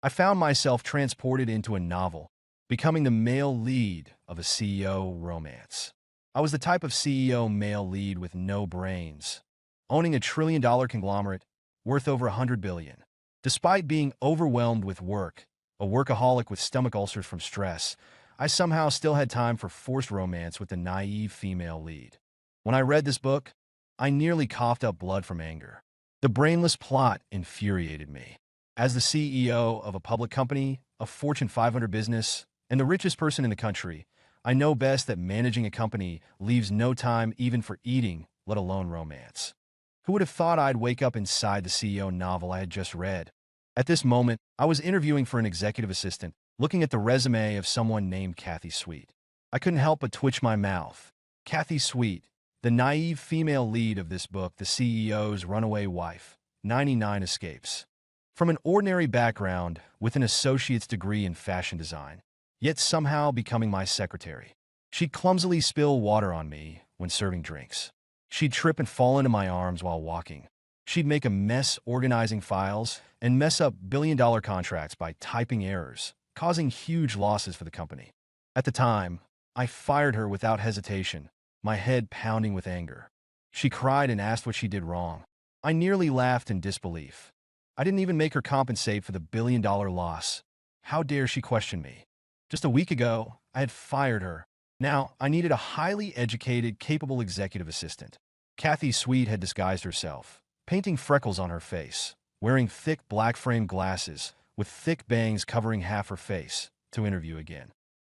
I found myself transported into a novel, becoming the male lead of a CEO romance. I was the type of CEO male lead with no brains, owning a trillion-dollar conglomerate worth over 100 billion. Despite being overwhelmed with work, a workaholic with stomach ulcers from stress, I somehow still had time for forced romance with the naive female lead. When I read this book, I nearly coughed up blood from anger. The brainless plot infuriated me. As the CEO of a public company, a Fortune 500 business, and the richest person in the country, I know best that managing a company leaves no time even for eating, let alone romance. Who would have thought I'd wake up inside the CEO novel I had just read? At this moment, I was interviewing for an executive assistant, looking at the resume of someone named Kathy Sweet. I couldn't help but twitch my mouth. Kathy Sweet, the naive female lead of this book, the CEO's runaway wife, 99 escapes. From an ordinary background with an associate's degree in fashion design, yet somehow becoming my secretary. She'd clumsily spill water on me when serving drinks. She'd trip and fall into my arms while walking. She'd make a mess organizing files and mess up billion-dollar contracts by typing errors, causing huge losses for the company. At the time, I fired her without hesitation, my head pounding with anger. She cried and asked what she did wrong. I nearly laughed in disbelief. I didn't even make her compensate for the billion-dollar loss. How dare she question me? Just a week ago, I had fired her. Now, I needed a highly educated, capable executive assistant. Kathy Sweet had disguised herself, painting freckles on her face, wearing thick black-framed glasses with thick bangs covering half her face, to interview again.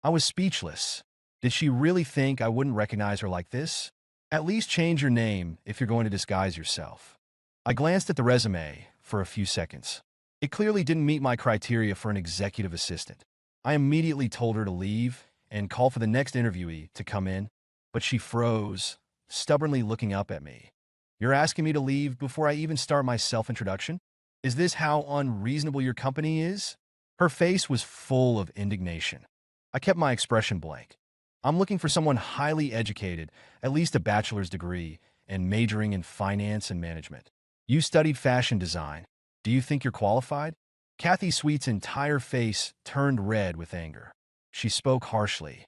I was speechless. Did she really think I wouldn't recognize her like this? At least change your name if you're going to disguise yourself. I glanced at the resume for a few seconds. It clearly didn't meet my criteria for an executive assistant. I immediately told her to leave and call for the next interviewee to come in, but she froze, stubbornly looking up at me. You're asking me to leave before I even start my self-introduction? Is this how unreasonable your company is? Her face was full of indignation. I kept my expression blank. I'm looking for someone highly educated, at least a bachelor's degree, and majoring in finance and management. You studied fashion design. Do you think you're qualified? Kathy Sweet's entire face turned red with anger. She spoke harshly.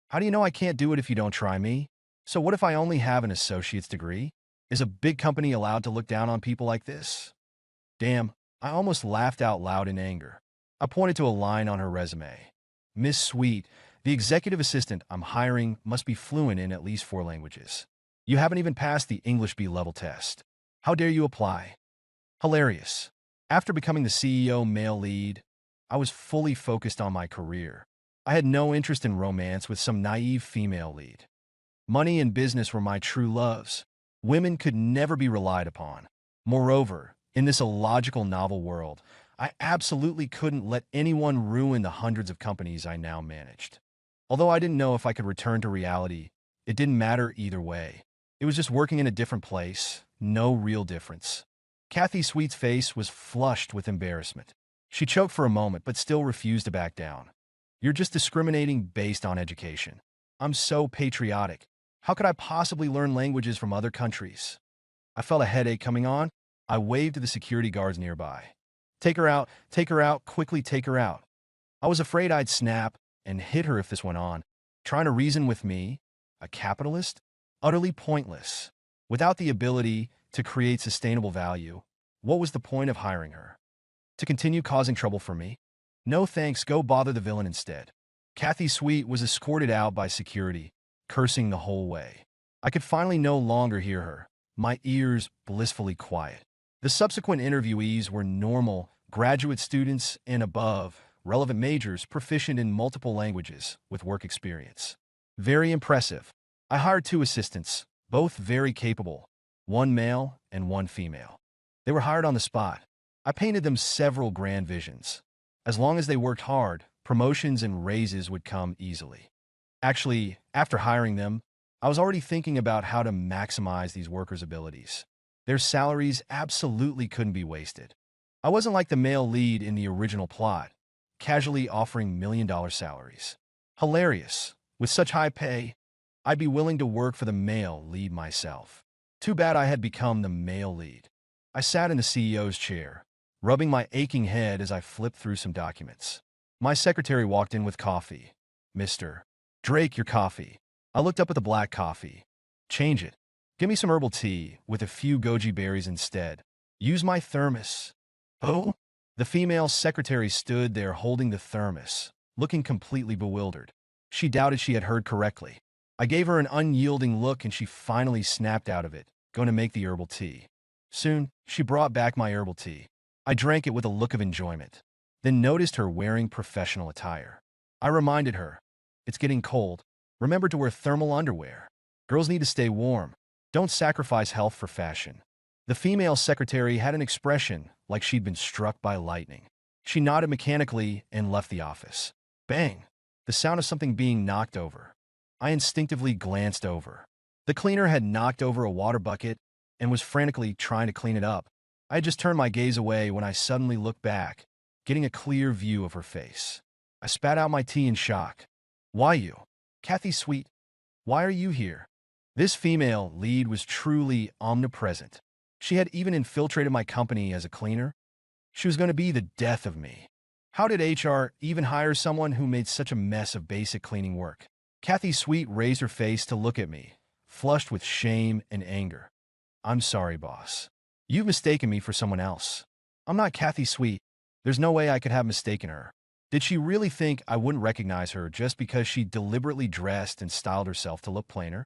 How do you know I can't do it if you don't try me? So what if I only have an associate's degree? Is a big company allowed to look down on people like this? Damn, I almost laughed out loud in anger. I pointed to a line on her resume. Miss Sweet, the executive assistant I'm hiring must be fluent in at least 4 languages. You haven't even passed the English B-level test. How dare you apply? Hilarious. After becoming the CEO male lead, I was fully focused on my career. I had no interest in romance with some naive female lead. Money and business were my true loves. Women could never be relied upon. Moreover, in this illogical novel world, I absolutely couldn't let anyone ruin the hundreds of companies I now managed. Although I didn't know if I could return to reality, it didn't matter either way. It was just working in a different place, no real difference. Kathy Sweet's face was flushed with embarrassment. She choked for a moment but still refused to back down. You're just discriminating based on education. I'm so patriotic. How could I possibly learn languages from other countries? I felt a headache coming on. I waved to the security guards nearby. Take her out, quickly take her out. I was afraid I'd snap and hit her if this went on. Trying to reason with me, a capitalist? Utterly pointless. Without the ability to create sustainable value, what was the point of hiring her? To continue causing trouble for me? No thanks, go bother the villain instead. Kathy Sweet was escorted out by security, cursing the whole way. I could finally no longer hear her, my ears blissfully quiet. The subsequent interviewees were normal, graduate students and above, relevant majors proficient in multiple languages with work experience. Very impressive. I hired 2 assistants, both very capable, 1 male and 1 female. They were hired on the spot. I painted them several grand visions. As long as they worked hard, promotions and raises would come easily. Actually, after hiring them, I was already thinking about how to maximize these workers' abilities. Their salaries absolutely couldn't be wasted. I wasn't like the male lead in the original plot, casually offering million-dollar salaries. Hilarious. With such high pay, I'd be willing to work for the male lead myself. Too bad I had become the male lead. I sat in the CEO's chair, rubbing my aching head as I flipped through some documents. My secretary walked in with coffee. "Mr. Drake, your coffee." I looked up at the black coffee. "Change it. Give me some herbal tea with a few goji berries instead. Use my thermos." "Oh?" The female secretary stood there holding the thermos, looking completely bewildered. She doubted she had heard correctly. I gave her an unyielding look and she finally snapped out of it, going to make the herbal tea. Soon, she brought back my herbal tea. I drank it with a look of enjoyment, then noticed her wearing professional attire. I reminded her, "It's getting cold. Remember to wear thermal underwear. Girls need to stay warm. Don't sacrifice health for fashion." The female secretary had an expression like she'd been struck by lightning. She nodded mechanically and left the office. Bang! The sound of something being knocked over. I instinctively glanced over. The cleaner had knocked over a water bucket and was frantically trying to clean it up. I had just turned my gaze away when I suddenly looked back, getting a clear view of her face. I spat out my tea in shock. "Why you? Kathy Sweet, why are you here?" This female lead was truly omnipresent. She had even infiltrated my company as a cleaner. She was going to be the death of me. How did HR even hire someone who made such a mess of basic cleaning work? Kathy Sweet raised her face to look at me, flushed with shame and anger. "I'm sorry, boss. You've mistaken me for someone else. I'm not Kathy Sweet. There's no way I could have mistaken her." Did she really think I wouldn't recognize her just because she deliberately dressed and styled herself to look plainer?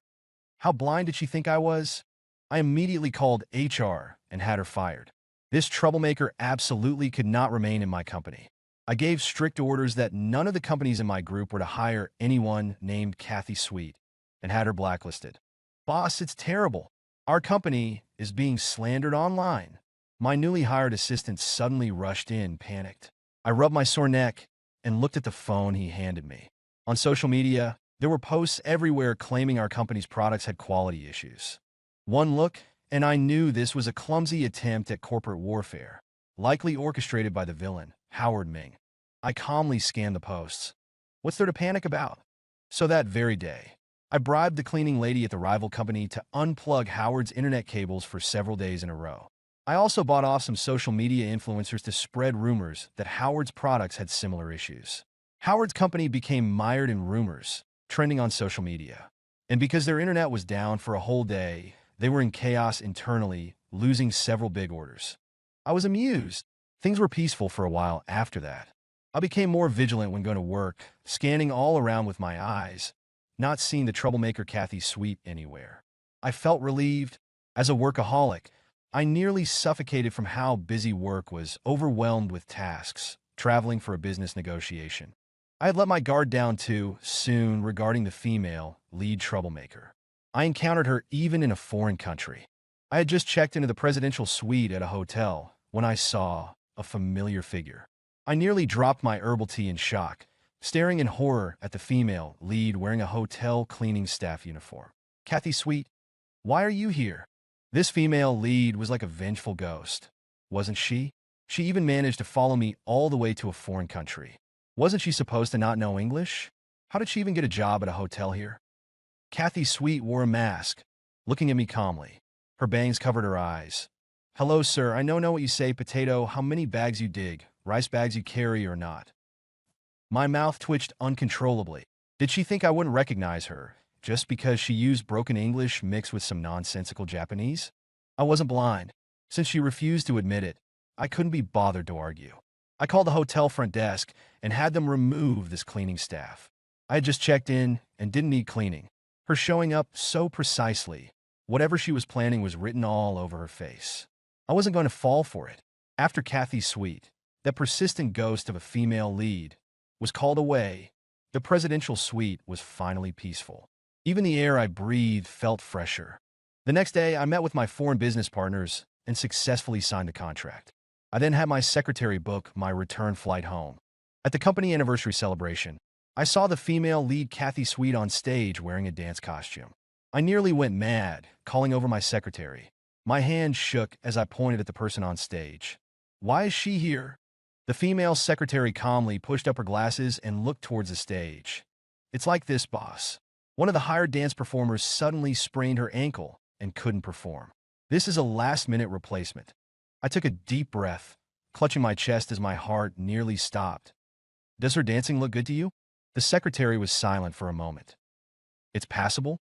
How blind did she think I was? I immediately called HR and had her fired. This troublemaker absolutely could not remain in my company. I gave strict orders that none of the companies in my group were to hire anyone named Kathy Sweet and had her blacklisted. "Boss, it's terrible. Our company is being slandered online." My newly hired assistant suddenly rushed in, panicked. I rubbed my sore neck and looked at the phone he handed me. On social media, there were posts everywhere claiming our company's products had quality issues. One look, and I knew this was a clumsy attempt at corporate warfare, likely orchestrated by the villain, Howard Ming. I calmly scanned the posts. What's there to panic about? So that very day, I bribed the cleaning lady at the rival company to unplug Howard's internet cables for several days in a row. I also bought off some social media influencers to spread rumors that Howard's products had similar issues. Howard's company became mired in rumors, trending on social media. And because their internet was down for a whole day, they were in chaos internally, losing several big orders. I was amused. Things were peaceful for a while after that. I became more vigilant when going to work, scanning all around with my eyes, not seeing the troublemaker Kathy Sweet anywhere. I felt relieved. As a workaholic, I nearly suffocated from how busy work was, overwhelmed with tasks, traveling for a business negotiation. I had let my guard down too soon regarding the female lead troublemaker. I encountered her even in a foreign country. I had just checked into the presidential suite at a hotel when I saw a familiar figure. I nearly dropped my herbal tea in shock, staring in horror at the female lead wearing a hotel cleaning staff uniform. "Kathy Sweet, why are you here?" This female lead was like a vengeful ghost, wasn't she? She even managed to follow me all the way to a foreign country. Wasn't she supposed to not know English? How did she even get a job at a hotel here? Kathy Sweet wore a mask, looking at me calmly. Her bangs covered her eyes. "Hello, sir. I know what you say, potato. How many bags you dig? Rice bags you carry or not?" My mouth twitched uncontrollably. Did she think I wouldn't recognize her, just because she used broken English mixed with some nonsensical Japanese? I wasn't blind. Since she refused to admit it, I couldn't be bothered to argue. I called the hotel front desk and had them remove this cleaning staff. I had just checked in and didn't need cleaning. Her showing up so precisely, whatever she was planning was written all over her face. I wasn't going to fall for it. After Kathy Sweet, that persistent ghost of a female lead, was called away, the presidential suite was finally peaceful. Even the air I breathed felt fresher. The next day, I met with my foreign business partners and successfully signed the contract. I then had my secretary book my return flight home. At the company anniversary celebration, I saw the female lead Kathy Sweet on stage wearing a dance costume. I nearly went mad, calling over my secretary. My hand shook as I pointed at the person on stage. "Why is she here?" The female secretary calmly pushed up her glasses and looked towards the stage. "It's like this, boss. One of the hired dance performers suddenly sprained her ankle and couldn't perform. This is a last-minute replacement." I took a deep breath, clutching my chest as my heart nearly stopped. Does her dancing look good to you? The secretary was silent for a moment. It's passable?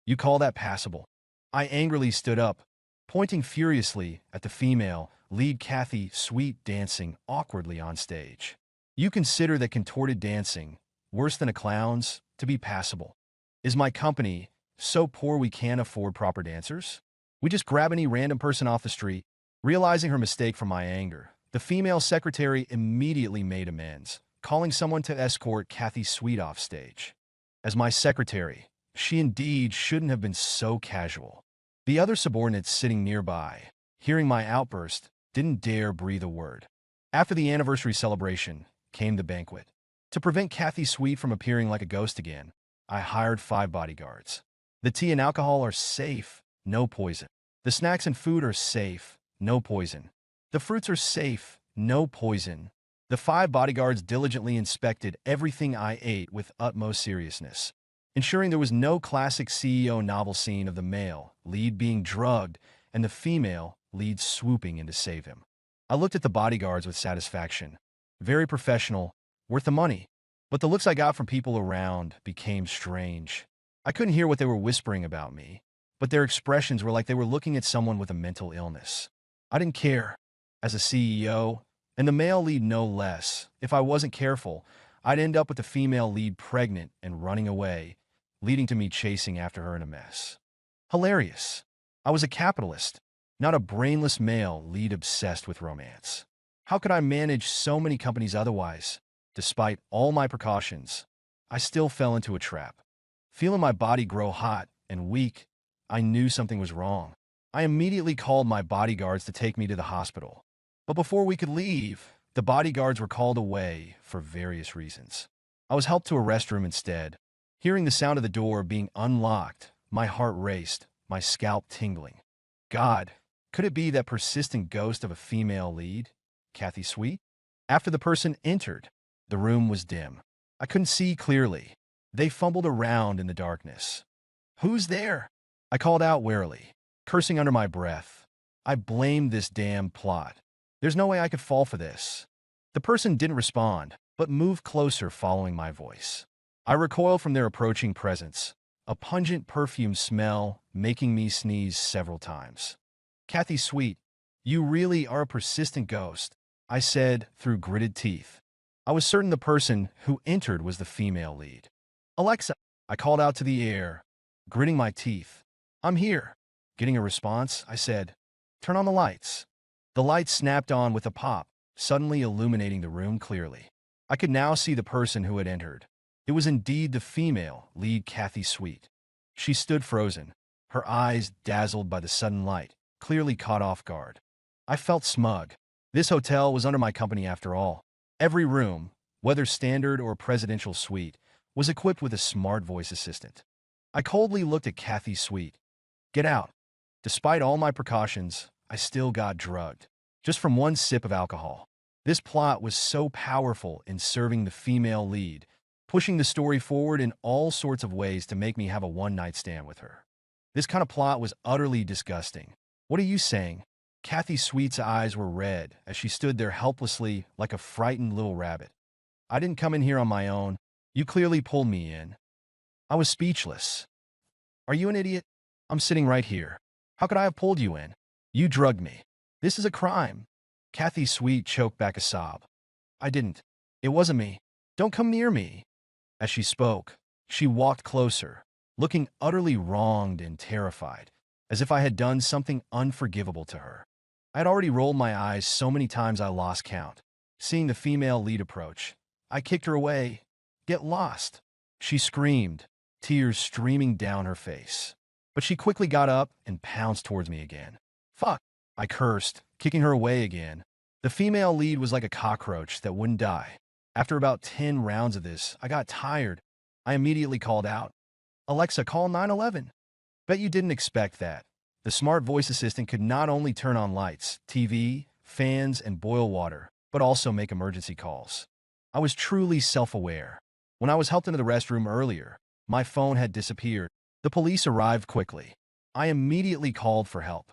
You call that passable? I angrily stood up, pointing furiously at the female lead Kathy Sweet dancing awkwardly on stage. You consider that contorted dancing, worse than a clown's, to be passable? Is my company so poor we can't afford proper dancers? We just grab any random person off the street. Realizing her mistake from my anger, the female secretary immediately made amends, calling someone to escort Kathy Sweet off stage. As my secretary, she indeed shouldn't have been so casual. The other subordinates sitting nearby, hearing my outburst, didn't dare breathe a word. After the anniversary celebration came the banquet. To prevent Kathy Sweet from appearing like a ghost again, I hired 5 bodyguards. The tea and alcohol are safe, no poison. The snacks and food are safe, no poison. The fruits are safe, no poison. The 5 bodyguards diligently inspected everything I ate with utmost seriousness, ensuring there was no classic CEO novel scene of the male lead being drugged and the female lead swooping in to save him. I looked at the bodyguards with satisfaction. Very professional, worth the money. But the looks I got from people around became strange. I couldn't hear what they were whispering about me, but their expressions were like they were looking at someone with a mental illness. I didn't care. As a CEO, and the male lead no less, if I wasn't careful, I'd end up with the female lead pregnant and running away, leading to me chasing after her in a mess. Hilarious. I was a capitalist, not a brainless male lead obsessed with romance. How could I manage so many companies otherwise? Despite all my precautions, I still fell into a trap. Feeling my body grow hot and weak, I knew something was wrong. I immediately called my bodyguards to take me to the hospital. But before we could leave, the bodyguards were called away for various reasons. I was helped to a restroom instead. Hearing the sound of the door being unlocked, my heart raced, my scalp tingling. God, could it be that persistent ghost of a female lead, Kathy Sweet? After the person entered, the room was dim. I couldn't see clearly. They fumbled around in the darkness. Who's there? I called out warily, cursing under my breath. I blamed this damn plot. There's no way I could fall for this. The person didn't respond, but moved closer following my voice. I recoiled from their approaching presence, a pungent perfume smell making me sneeze several times. Kathy Sweet, you really are a persistent ghost, I said through gritted teeth. I was certain the person who entered was the female lead. Alexa, I called out to the air, gritting my teeth. I'm here. Getting a response, I said, turn on the lights. The lights snapped on with a pop, suddenly illuminating the room clearly. I could now see the person who had entered. It was indeed the female lead Kathy Sweet. She stood frozen, her eyes dazzled by the sudden light, clearly caught off guard. I felt smug. This hotel was under my company after all. Every room, whether standard or presidential suite, was equipped with a smart voice assistant. I coldly looked at Kathy Sweet. Get out. Despite all my precautions, I still got drugged, just from one sip of alcohol. This plot was so powerful in serving the female lead, pushing the story forward in all sorts of ways to make me have a one-night stand with her. This kind of plot was utterly disgusting. What are you saying? Kathy Sweet's eyes were red as she stood there helplessly like a frightened little rabbit. I didn't come in here on my own. You clearly pulled me in. I was speechless. Are you an idiot? I'm sitting right here. How could I have pulled you in? You drugged me. This is a crime. Kathy Sweet choked back a sob. I didn't. It wasn't me. Don't come near me. As she spoke, she walked closer, looking utterly wronged and terrified, as if I had done something unforgivable to her. I had already rolled my eyes so many times I lost count. Seeing the female lead approach, I kicked her away. Get lost. She screamed, tears streaming down her face. But she quickly got up and pounced towards me again. Fuck, I cursed, kicking her away again. The female lead was like a cockroach that wouldn't die. After about 10 rounds of this, I got tired. I immediately called out, Alexa, call 911. Bet you didn't expect that. The smart voice assistant could not only turn on lights, TV, fans, and boil water, but also make emergency calls. I was truly self-aware. When I was helped into the restroom earlier, my phone had disappeared. The police arrived quickly. I immediately called for help.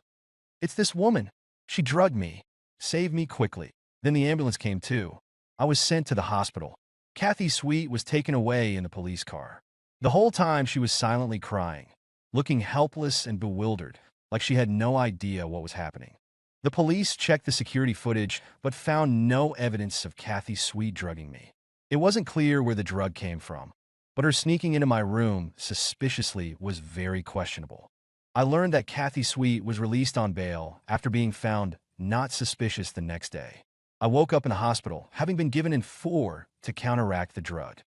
It's this woman. She drugged me. Save me quickly. Then the ambulance came too. I was sent to the hospital. Kathy Sweet was taken away in the police car. The whole time she was silently crying, looking helpless and bewildered, like she had no idea what was happening. The police checked the security footage but found no evidence of Kathy Sweet drugging me. It wasn't clear where the drug came from, but her sneaking into my room suspiciously was very questionable. I learned that Kathy Sweet was released on bail after being found not suspicious the next day. I woke up in the hospital, having been given in 4 to counteract the drug.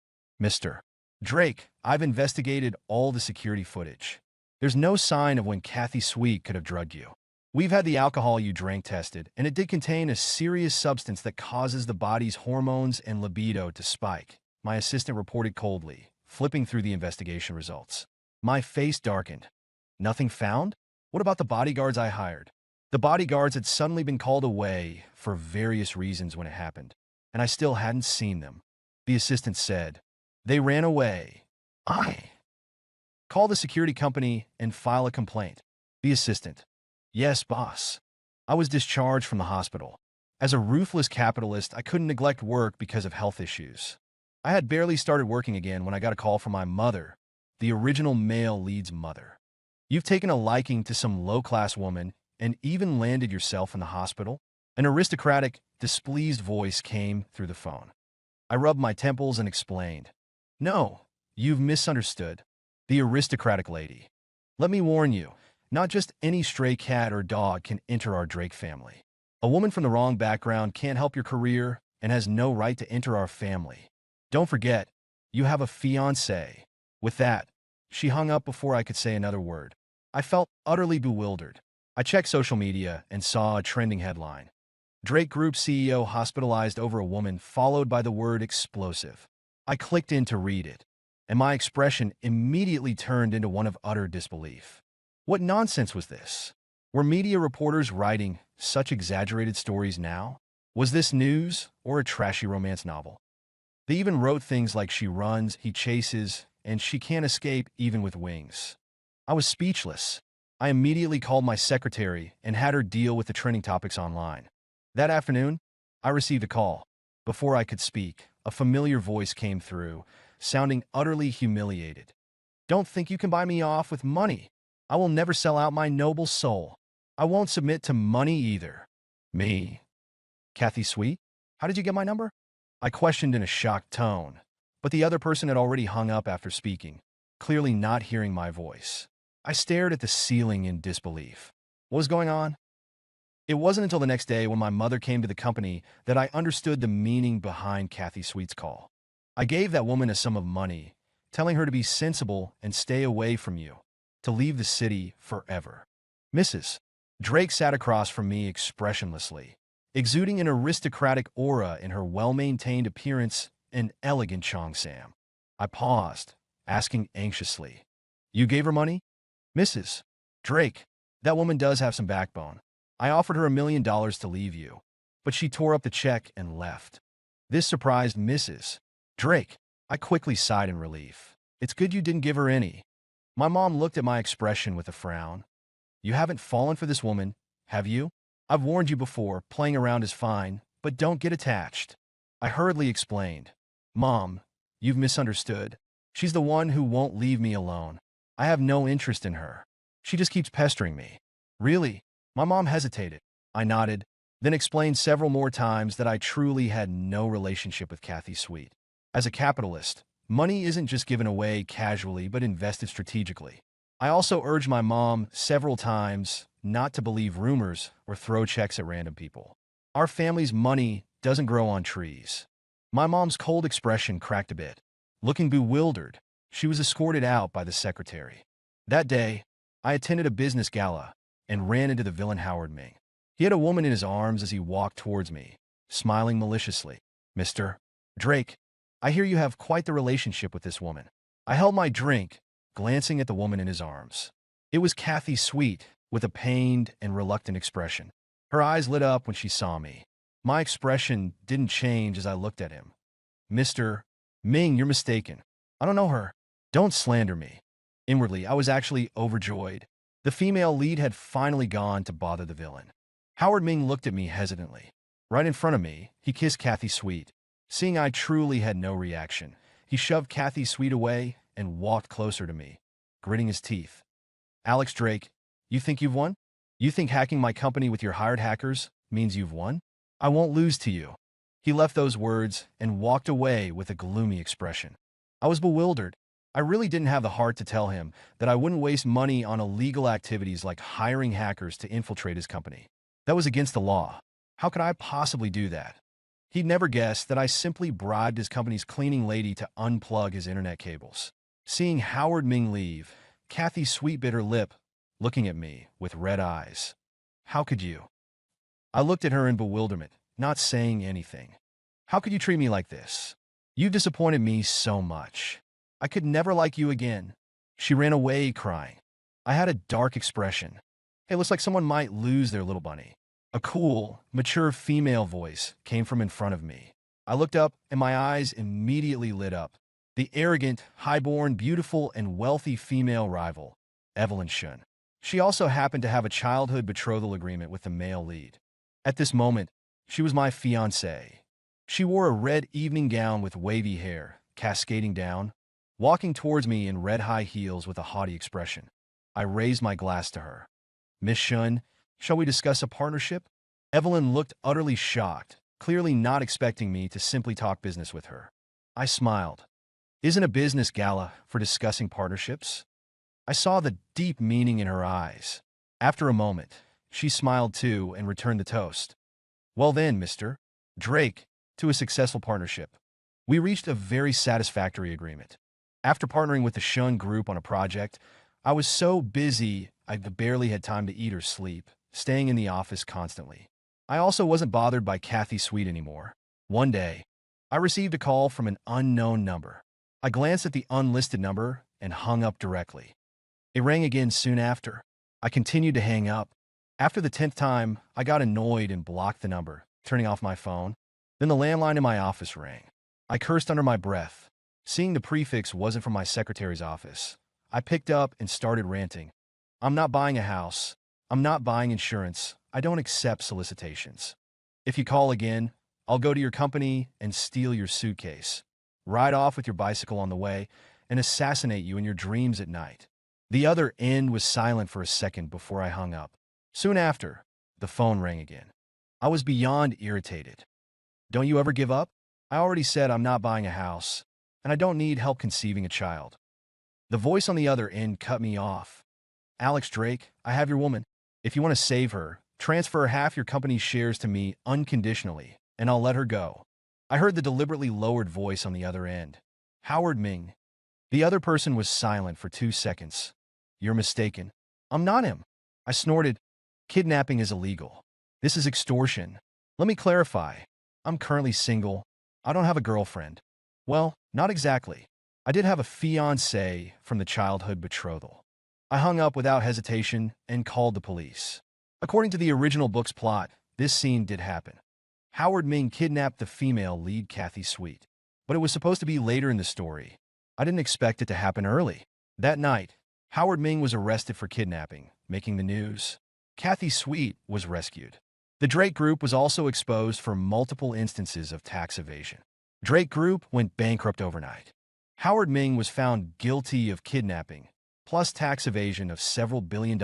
Mr. Drake, I've investigated all the security footage. There's no sign of when Kathy Sweet could have drugged you. We've had the alcohol you drank tested, and it did contain a serious substance that causes the body's hormones and libido to spike, my assistant reported coldly, flipping through the investigation results. My face darkened. Nothing found? What about the bodyguards I hired? The bodyguards had suddenly been called away for various reasons when it happened, and I still hadn't seen them. The assistant said, "They ran away. I call the security company and file a complaint." The assistant, "Yes, boss." I was discharged from the hospital. As a ruthless capitalist, I couldn't neglect work because of health issues. I had barely started working again when I got a call from my mother, the original male lead's mother. "You've taken a liking to some low-class woman and even landed yourself in the hospital?" An aristocratic, displeased voice came through the phone. I rubbed my temples and explained, "No, you've misunderstood. The aristocratic lady. Let me warn you, not just any stray cat or dog can enter our Drake family. A woman from the wrong background can't help your career and has no right to enter our family. Don't forget, you have a fiancé." With that, she hung up before I could say another word. I felt utterly bewildered. I checked social media and saw a trending headline. Drake Group CEO hospitalized over a woman, followed by the word explosive. I clicked in to read it, and my expression immediately turned into one of utter disbelief. What nonsense was this? Were media reporters writing such exaggerated stories now? Was this news or a trashy romance novel? They even wrote things like she runs, he chases, and she can't escape even with wings. I was speechless. I immediately called my secretary and had her deal with the trending topics online. That afternoon, I received a call. Before I could speak, a familiar voice came through, sounding utterly humiliated. "Don't think you can buy me off with money. I will never sell out my noble soul. I won't submit to money either." Me? Kathy Sweet? How did you get my number? I questioned in a shocked tone, but the other person had already hung up after speaking, clearly not hearing my voice. I stared at the ceiling in disbelief. What was going on? It wasn't until the next day when my mother came to the company that I understood the meaning behind Kathy Sweet's call. I gave that woman a sum of money, telling her to be sensible and stay away from you, to leave the city forever. Mrs. Drake sat across from me expressionlessly, exuding an aristocratic aura in her well-maintained appearance and elegant cheongsam. I paused, asking anxiously, "You gave her money?" "Mrs. Drake, that woman does have some backbone. I offered her $1 million to leave you, but she tore up the check and left." This surprised Mrs. Drake. I quickly sighed in relief. "It's good you didn't give her any." My mom looked at my expression with a frown. "You haven't fallen for this woman, have you? I've warned you before, playing around is fine, but don't get attached." I hurriedly explained, "Mom, you've misunderstood. She's the one who won't leave me alone. I have no interest in her. She just keeps pestering me." "Really?" My mom hesitated. I nodded, then explained several more times that I truly had no relationship with Kathy Sweet. As a capitalist, money isn't just given away casually but invested strategically. I also urged my mom several times not to believe rumors or throw checks at random people. Our family's money doesn't grow on trees. My mom's cold expression cracked a bit. Looking bewildered, she was escorted out by the secretary. That day, I attended a business gala and ran into the villain Howard Ming. He had a woman in his arms as he walked towards me, smiling maliciously. "Mr. Drake, I hear you have quite the relationship with this woman." I held my drink, glancing at the woman in his arms. It was Kathy Sweet, with a pained and reluctant expression. Her eyes lit up when she saw me. My expression didn't change as I looked at him. "Mr. Ming, you're mistaken. I don't know her. Don't slander me." Inwardly, I was actually overjoyed. The female lead had finally gone to bother the villain. Howard Ming looked at me hesitantly. Right in front of me, he kissed Kathy Sweet. Seeing I truly had no reaction, he shoved Kathy Sweet away and walked closer to me, gritting his teeth. Alex Drake, you think you've won? You think hacking my company with your hired hackers means you've won? I won't lose to you. He left those words and walked away with a gloomy expression. I was bewildered. I really didn't have the heart to tell him that I wouldn't waste money on illegal activities like hiring hackers to infiltrate his company. That was against the law. How could I possibly do that? He'd never guessed that I simply bribed his company's cleaning lady to unplug his internet cables. Seeing Howard Ming leave, Kathy Sweet bit her lip, looking at me with red eyes. How could you? I looked at her in bewilderment, not saying anything. How could you treat me like this? You've disappointed me so much. I could never like you again. She ran away crying. I had a dark expression. Hey, looks like someone might lose their little bunny. A cool, mature female voice came from in front of me. I looked up and my eyes immediately lit up. The arrogant, high-born, beautiful, and wealthy female rival, Evelyn Shun. She also happened to have a childhood betrothal agreement with the male lead. At this moment, she was my fiancée. She wore a red evening gown with wavy hair, cascading down, walking towards me in red high heels with a haughty expression. I raised my glass to her. Miss Shun, shall we discuss a partnership? Evelyn looked utterly shocked, clearly not expecting me to simply talk business with her. I smiled. Isn't a business gala for discussing partnerships? I saw the deep meaning in her eyes. After a moment, she smiled too and returned the toast. Well then, Mr. Drake, to a successful partnership. We reached a very satisfactory agreement. After partnering with the Shun Group on a project, I was so busy I barely had time to eat or sleep, staying in the office constantly. I also wasn't bothered by Kathy Sweet anymore. One day, I received a call from an unknown number. I glanced at the unlisted number and hung up directly. It rang again soon after. I continued to hang up. After the 10th time, I got annoyed and blocked the number, turning off my phone. Then the landline in my office rang. I cursed under my breath. Seeing the prefix wasn't from my secretary's office, I picked up and started ranting. I'm not buying a house. I'm not buying insurance. I don't accept solicitations. If you call again, I'll go to your company and steal your suitcase, ride off with your bicycle on the way, and assassinate you in your dreams at night. The other end was silent for a second before I hung up. Soon after, the phone rang again. I was beyond irritated. Don't you ever give up? I already said I'm not buying a house, and I don't need help conceiving a child. The voice on the other end cut me off. Alex Drake, I have your woman. If you want to save her, transfer half your company's shares to me unconditionally, and I'll let her go. I heard the deliberately lowered voice on the other end. Howard Ming. The other person was silent for 2 seconds. You're mistaken. I'm not him. I snorted. Kidnapping is illegal. This is extortion. Let me clarify. I'm currently single. I don't have a girlfriend. Well, not exactly. I did have a fiancée from the childhood betrothal. I hung up without hesitation and called the police. According to the original book's plot, this scene did happen. Howard Ming kidnapped the female lead Kathy Sweet. But it was supposed to be later in the story. I didn't expect it to happen early. That night, Howard Ming was arrested for kidnapping, making the news. Kathy Sweet was rescued. The Drake Group was also exposed for multiple instances of tax evasion. Drake Group went bankrupt overnight. Howard Ming was found guilty of kidnapping, plus tax evasion of several $billion,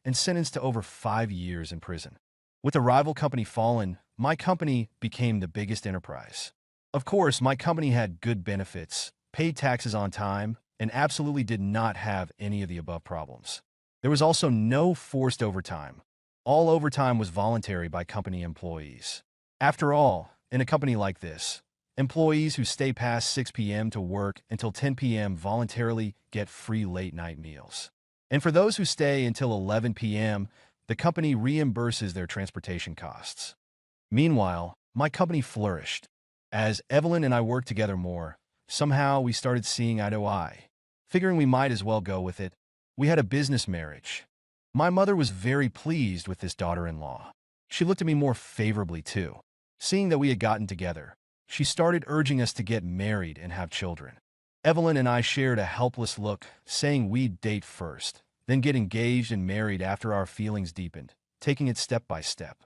and sentenced to over 5 years in prison. With the rival company fallen, my company became the biggest enterprise. Of course, my company had good benefits, paid taxes on time, and absolutely did not have any of the above problems. There was also no forced overtime. All overtime was voluntary by company employees. After all, in a company like this, employees who stay past 6 p.m. to work until 10 p.m. voluntarily get free late-night meals. And for those who stay until 11 p.m., the company reimburses their transportation costs. Meanwhile, my company flourished. As Evelyn and I worked together more, somehow we started seeing eye to eye. Figuring we might as well go with it, we had a business marriage. My mother was very pleased with this daughter-in-law. She looked at me more favorably, too. Seeing that we had gotten together, she started urging us to get married and have children. Evelyn and I shared a helpless look, saying we'd date first, then get engaged and married after our feelings deepened, taking it step by step.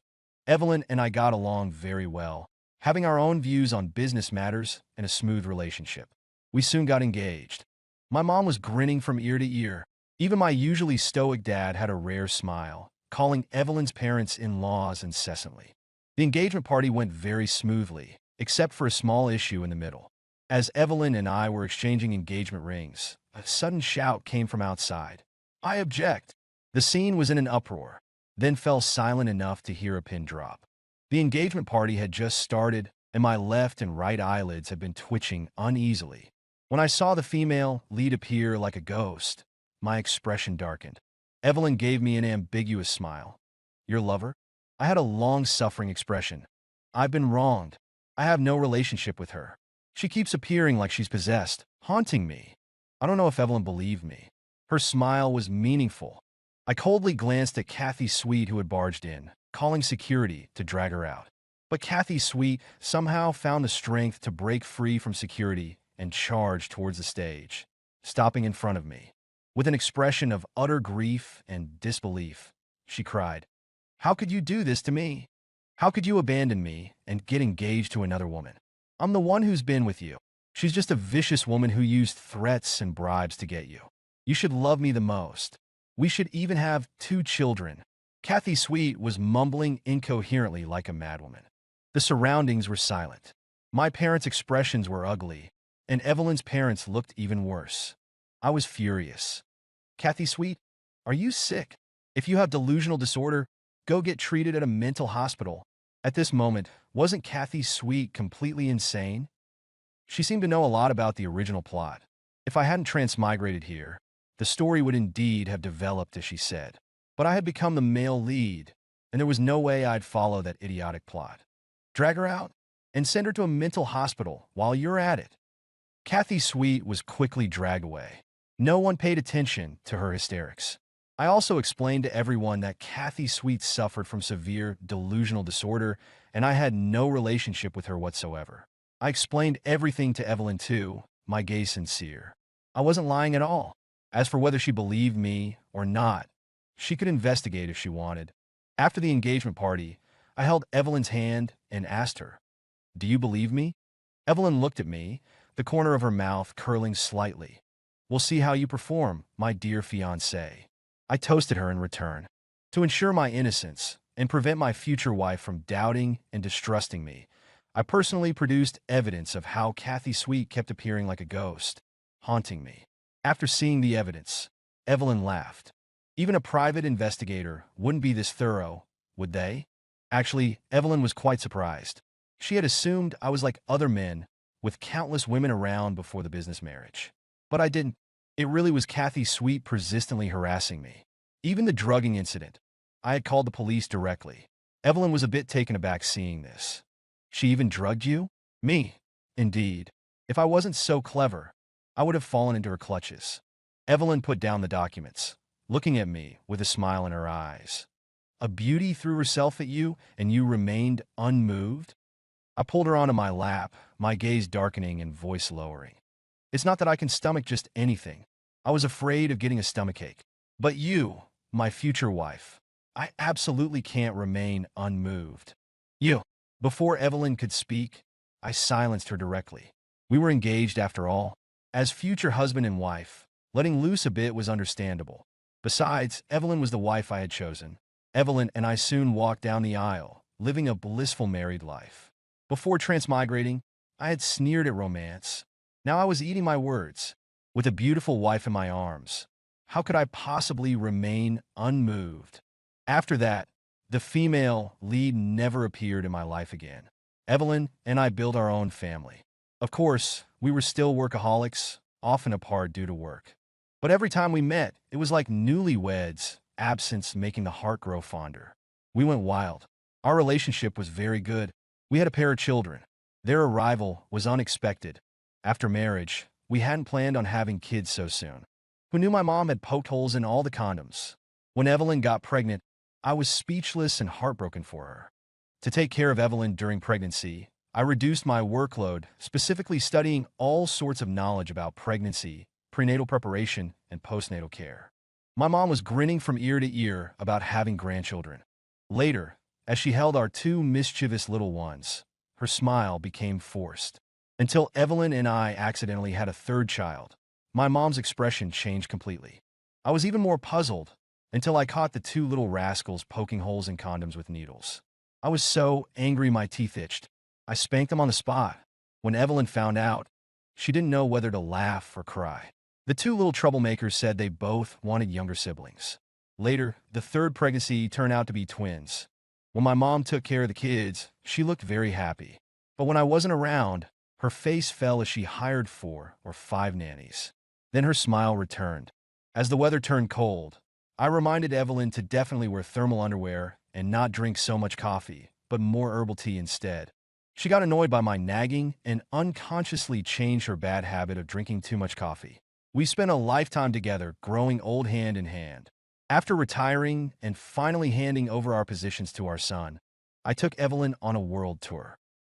Evelyn and I got along very well, having our own views on business matters and a smooth relationship. We soon got engaged. My mom was grinning from ear to ear. Even my usually stoic dad had a rare smile, calling Evelyn's parents in-laws incessantly. The engagement party went very smoothly, except for a small issue in the middle. As Evelyn and I were exchanging engagement rings, a sudden shout came from outside. "I object!" The scene was in an uproar, then fell silent enough to hear a pin drop. The engagement party had just started, and my left and right eyelids had been twitching uneasily. When I saw the female lead appear like a ghost, my expression darkened. Evelyn gave me an ambiguous smile. "Your lover?" I had a long-suffering expression. "I've been wronged. I have no relationship with her. She keeps appearing like she's possessed, haunting me." I don't know if Evelyn believed me. Her smile was meaningful. I coldly glanced at Kathy Sweet, who had barged in, calling security to drag her out. But Kathy Sweet somehow found the strength to break free from security and charge towards the stage, stopping in front of me. With an expression of utter grief and disbelief, she cried, "How could you do this to me? How could you abandon me and get engaged to another woman? I'm the one who's been with you. She's just a vicious woman who used threats and bribes to get you. You should love me the most. We should even have 2 children." Kathy Sweet was mumbling incoherently like a madwoman. The surroundings were silent. My parents' expressions were ugly, and Evelyn's parents looked even worse. I was furious. "Kathy Sweet, are you sick? If you have delusional disorder, go get treated at a mental hospital." At this moment, wasn't Kathy Sweet completely insane? She seemed to know a lot about the original plot. If I hadn't transmigrated here, the story would indeed have developed as she said. But I had become the male lead, and there was no way I'd follow that idiotic plot. "Drag her out and send her to a mental hospital while you're at it." Kathy Sweet was quickly dragged away. No one paid attention to her hysterics. I also explained to everyone that Kathy Sweet suffered from severe delusional disorder, and I had no relationship with her whatsoever. I explained everything to Evelyn too, my gaze sincere. I wasn't lying at all. As for whether she believed me or not, she could investigate if she wanted. After the engagement party, I held Evelyn's hand and asked her, "Do you believe me?" Evelyn looked at me, the corner of her mouth curling slightly. "We'll see how you perform, my dear fiancé." I toasted her in return. To ensure my innocence and prevent my future wife from doubting and distrusting me, I personally produced evidence of how Kathy Sweet kept appearing like a ghost, haunting me. After seeing the evidence, Evelyn laughed. Even a private investigator wouldn't be this thorough, would they? Actually, Evelyn was quite surprised. She had assumed I was like other men, with countless women around before the business marriage. But I didn't. It really was Kathy Sweet persistently harassing me. Even the drugging incident. I had called the police directly. Evelyn was a bit taken aback seeing this. "She even drugged you?" "Me?" "Indeed. If I wasn't so clever, I would have fallen into her clutches." Evelyn put down the documents, looking at me with a smile in her eyes. "A beauty threw herself at you, and you remained unmoved?" I pulled her onto my lap, my gaze darkening and voice lowering. "It's not that I can stomach just anything. I was afraid of getting a stomachache. But you, my future wife, I absolutely can't remain unmoved." "You." Before Evelyn could speak, I silenced her directly. We were engaged after all. As future husband and wife, letting loose a bit was understandable. Besides, Evelyn was the wife I had chosen. Evelyn and I soon walked down the aisle, living a blissful married life. Before transmigrating, I had sneered at romance. Now I was eating my words. With a beautiful wife in my arms, how could I possibly remain unmoved? After that, the female lead never appeared in my life again. Evelyn and I built our own family. Of course, we were still workaholics, often apart due to work. But every time we met, it was like newlyweds, absence making the heart grow fonder. We went wild. Our relationship was very good. We had a pair of children. Their arrival was unexpected. After marriage, we hadn't planned on having kids so soon. Who knew my mom had poked holes in all the condoms? When Evelyn got pregnant, I was speechless and heartbroken for her. To take care of Evelyn during pregnancy, I reduced my workload, specifically studying all sorts of knowledge about pregnancy, prenatal preparation, and postnatal care. My mom was grinning from ear to ear about having grandchildren. Later, As she held our two mischievous little ones, her smile became forced. Until Evelyn and I accidentally had a third child, my mom's expression changed completely. I was even more puzzled until I caught the two little rascals poking holes in condoms with needles. I was so angry my teeth itched. I spanked them on the spot. When Evelyn found out, she didn't know whether to laugh or cry. The two little troublemakers said they both wanted younger siblings. Later, the third pregnancy turned out to be twins. When my mom took care of the kids, she looked very happy. But when I wasn't around, her face fell as she hired 4 or 5 nannies. Then her smile returned. As the weather turned cold, I reminded Evelyn to definitely wear thermal underwear and not drink so much coffee, but more herbal tea instead. She got annoyed by my nagging and unconsciously changed her bad habit of drinking too much coffee. We spent a lifetime together, growing old hand in hand. After retiring and finally handing over our positions to our son, I took Evelyn on a world tour.